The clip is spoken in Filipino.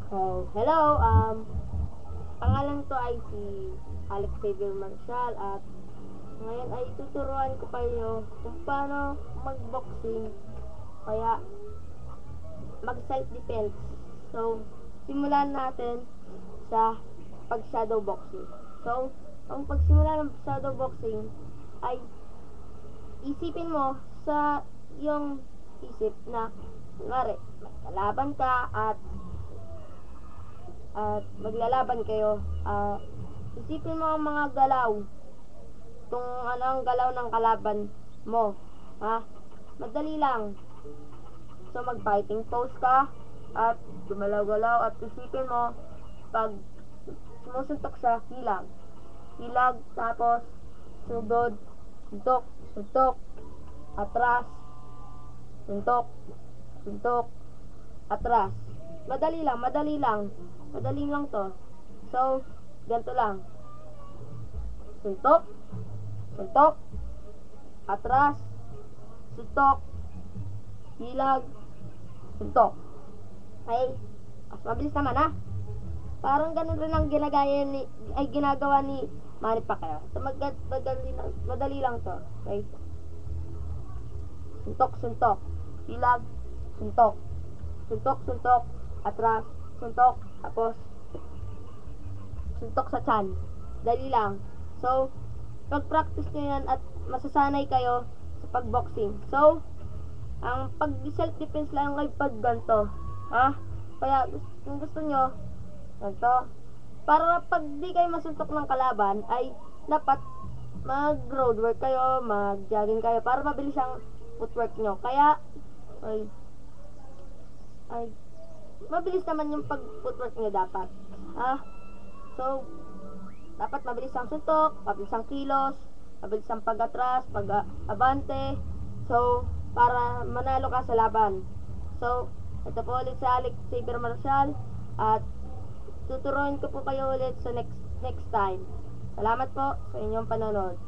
Hello, pangalan ko ay si Alex Xavier Marcial at ngayon ay tuturuan ko kayo kung paano mag-boxing kaya mag-self-defense. So, simulan natin sa pag-shadow boxing. So, ang pagsimula ng shadow boxing ay isipin mo sa iyong isip na kunwari, kalaban ka at maglalaban kayo. Isipin mo ang mga galaw, kung ano ang galaw ng kalaban mo. Madali lang. So mag-fighting pose ka at gumalaw-galaw at isipin mo pag sumusuntok siya, hilag. Hilag, tapos sugod, suntok, suntok, atras, suntok, suntok, atras. Madali lang, madali lang. Madali lang to. So, ganito lang. Suntok, suntok, atras, suntok, hilag, suntok. Okay? Mas mabilis naman Parang ganun rin ang ginagawa ni Manny Pacquiao. So, madali lang to. Okay? Suntok, suntok, hilag, suntok, suntok, suntok, atras, suntok, tapos suntok sa tiyan. Dali lang. So, pag-practice nyo yan at masasanay kayo sa pag-boxing. So, ang pag-self-defense lang ay pag ganito. Kaya, kung gusto nyo, ganito. Para pag di kayo masuntok ng kalaban, ay dapat mag-road work kayo, mag-jogging kayo, para mabilis ang footwork nyo. Kaya, mabilis naman yung pag-footwork nyo dapat. So, dapat mabilis ang suntok, mabilis ang kilos, mabilis ang pag-atras, pag-abante. So, para manalo ka sa laban. So, ito po ulit sa Alex Xavier Marcial at tuturuan ko po kayo ulit sa next time. Salamat po sa inyong panonood.